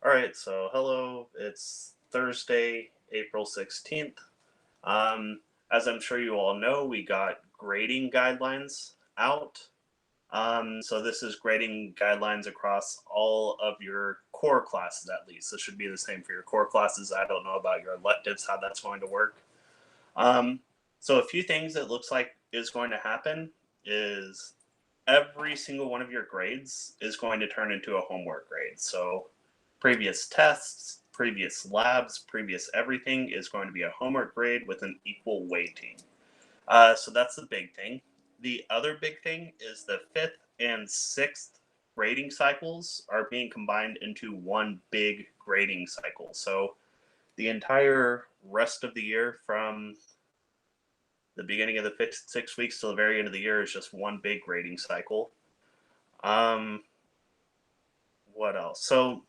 All right, so hello. It's Thursday, April 16th. Um, as I'm sure you all know, we got grading guidelines out. So this is grading guidelines across all of your core classes at least. This should be the same for your core classes. I don't know about your electives, how that's going to work. Um, so a few things it looks like is going to happen is every single one of your grades is going to turn into a homework grade. So previous tests, previous labs, previous everything is going to be a homework grade with an equal weighting. So that's the big thing. The other big thing is the fifth and sixth grading cycles are being combined into one big grading cycle. So the entire rest of the year from the beginning of the 6 weeks till the very end of the year is just one big grading cycle. Um, what else? So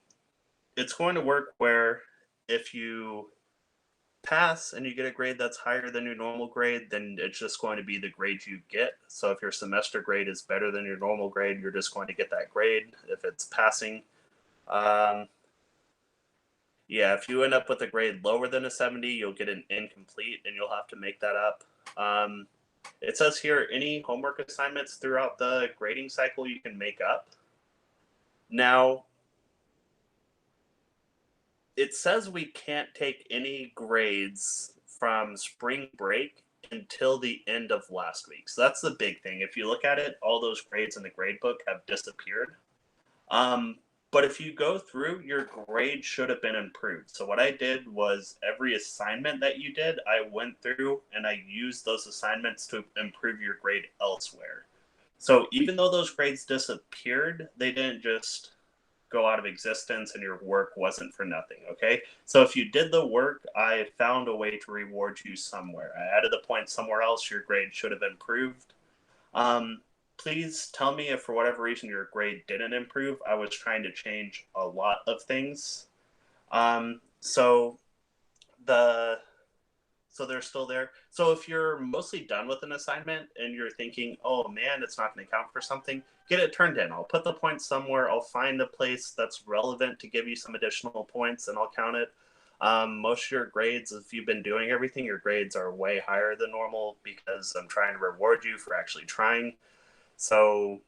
it's going to work where if you pass and you get a grade that's higher than your normal grade, then it's just going to be the grade you get. So if your semester grade is better than your normal grade, you're just going to get that grade if it's passing. Um, yeah, if you end up with a grade lower than a 70, you'll get an incomplete and you'll have to make that up. It says here any homework assignments throughout the grading cycle you can make up. Now, it says we can't take any grades from spring break until the end of last week. So that's the big thing. If you look at it, all those grades in the grade book have disappeared. Um, but if you go through, your grade should have been improved. So what I did was every assignment that you did, I went through and I used those assignments to improve your grade elsewhere. So even though those grades disappeared, they didn't just go out of existence and your work wasn't for nothing. Okay. So if you did the work, I found a way to reward you somewhere. I added the point somewhere else. Your grade should have improved. Um, Please tell me if for whatever reason your grade didn't improve. I was trying to change a lot of things. So the so they're still there. So if you're mostly done with an assignment and you're thinking, oh man, it's not going to count for something, get it turned in. I'll put the points somewhere. I'll find a place that's relevant to give you some additional points and I'll count it. Most of your grades, if you've been doing everything, your grades are way higher than normal because I'm trying to reward you for actually trying. So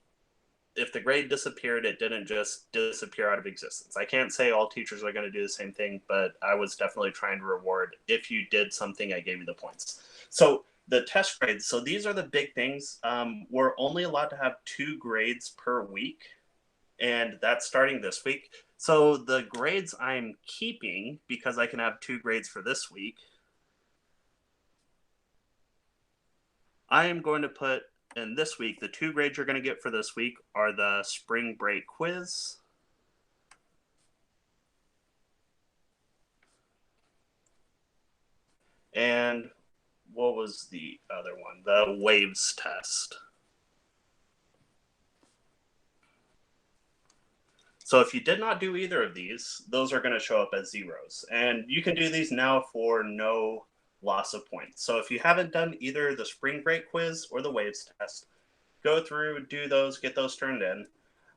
if the grade disappeared, it didn't just disappear out of existence. I can't say all teachers are going to do the same thing, but I was definitely trying to reward if you did something, I gave you the points. So the test grades, so these are the big things. We're only allowed to have 2 grades per week, and that's starting this week. So the grades I'm keeping, because I can have 2 grades for this week, I am going to put in this week, the 2 grades you're going to get for this week are the spring break quiz and what was the other one? The waves test. So if you did not do either of these, those are going to show up as zeros. And you can do these now for no loss of points. So if you haven't done either the spring break quiz or the waves test, go through, do those, get those turned in.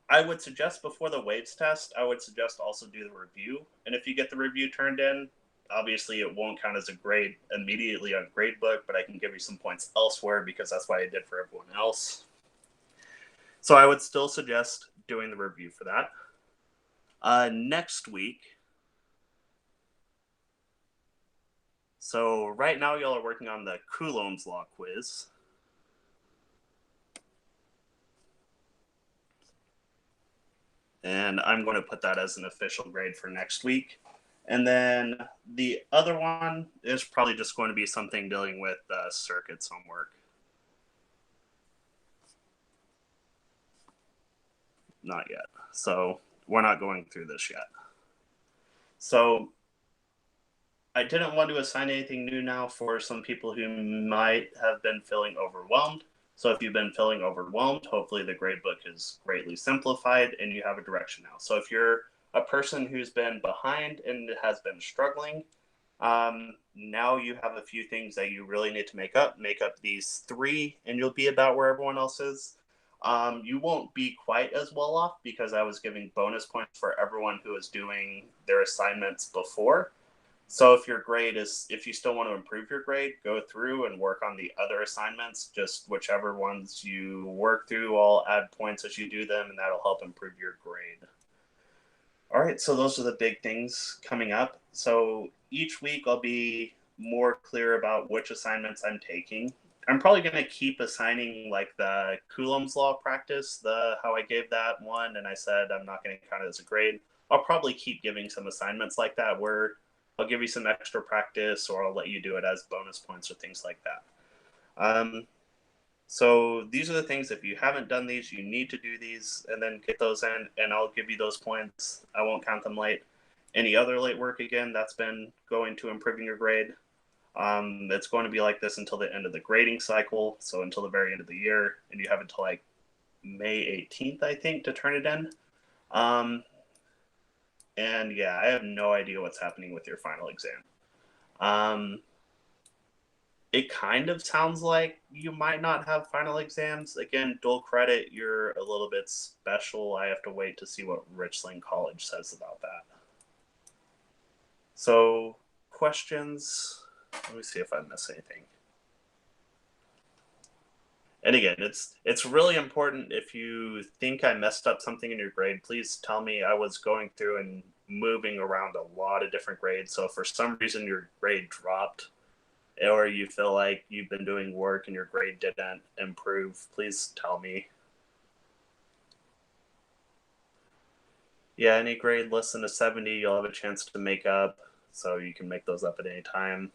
I would suggest before the waves test, I would suggest also do the review. And if you get the review turned in, obviously it won't count as a grade immediately on gradebook, but I can give you some points elsewhere because that's what I did for everyone else. So I would still suggest doing the review for that. Next week, so right now y'all are working on the Coulomb's law quiz. And I'm going to put that as an official grade for next week. And then the other one is probably just going to be something dealing with circuits homework. Not yet. So we're not going through this yet. So I didn't want to assign anything new now for some people who might have been feeling overwhelmed. So if you've been feeling overwhelmed, hopefully the gradebook is greatly simplified and you have a direction now. So if you're a person who's been behind and has been struggling, now you have a few things that you really need to make up. Make up these 3 and you'll be about where everyone else is. You won't be quite as well off because I was giving bonus points for everyone who was doing their assignments before. So if you still want to improve your grade, go through and work on the other assignments. Just whichever ones you work through, I'll add points as you do them, and that'll help improve your grade. All right, so those are the big things coming up. So each week I'll be more clear about which assignments I'm taking. I'm probably going to keep assigning like the Coulomb's law practice, the how I gave that one, and I said I'm not going to count it as a grade. I'll probably keep giving some assignments like that where I'll give you some extra practice, or I'll let you do it as bonus points or things like that. So these are the things, if you haven't done these, you need to do these and then get those in, and I'll give you those points. I won't count them late. Any other late work, again, that's been going to improving your grade. It's going to be like this until the end of the grading cycle, so until the very end of the year, and you have until like May 18th, I think, to turn it in. And yeah, I have no idea what's happening with your final exam. It kind of sounds like you might not have final exams. Again, dual credit, you're a little bit special. I have to wait to see what Richland College says about that. So, questions? Let me see if I miss anything. And again, it's really important. If you think I messed up something in your grade, please tell me. I was going through and moving around a lot of different grades. So if for some reason your grade dropped, or you feel like you've been doing work and your grade didn't improve, please tell me. Yeah, any grade less than a 70, you'll have a chance to make up. So you can make those up at any time.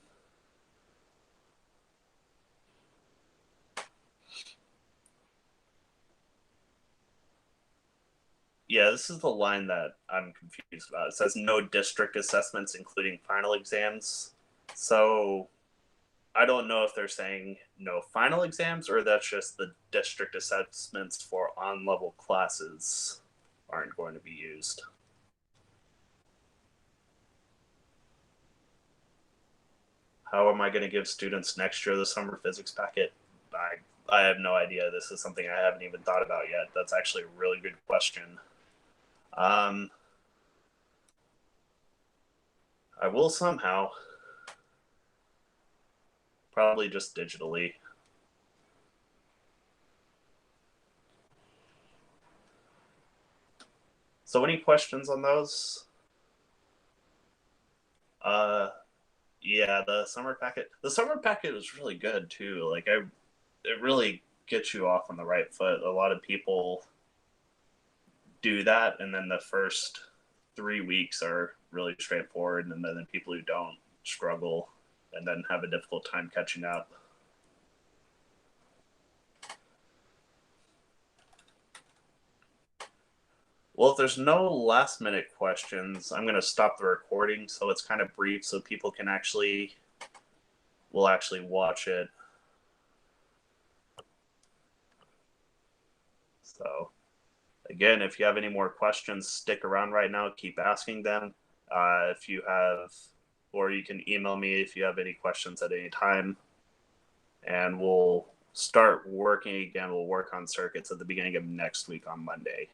Yeah, this is the line that I'm confused about. It says no district assessments, including final exams. So I don't know if they're saying no final exams or that's just the district assessments for on-level classes aren't going to be used. How am I going to give students next year the summer physics packet? I have no idea. This is something I haven't even thought about yet. That's actually a really good question. I will somehow. Probably just digitally. So any questions on those? Yeah, the summer packet. The summer packet is really good too. It really gets you off on the right foot. A lot of people do that, and then the first 3 weeks are really straightforward, and then the people who don't struggle and then have a difficult time catching up. Well, if there's no last minute questions, I'm going to stop the recording so it's kind of brief so people can will actually watch it. So again, if you have any more questions, stick around right now. Keep asking them. If you have, or you can email me if you have any questions at any time. And we'll start working again. We'll work on circuits at the beginning of next week on Monday.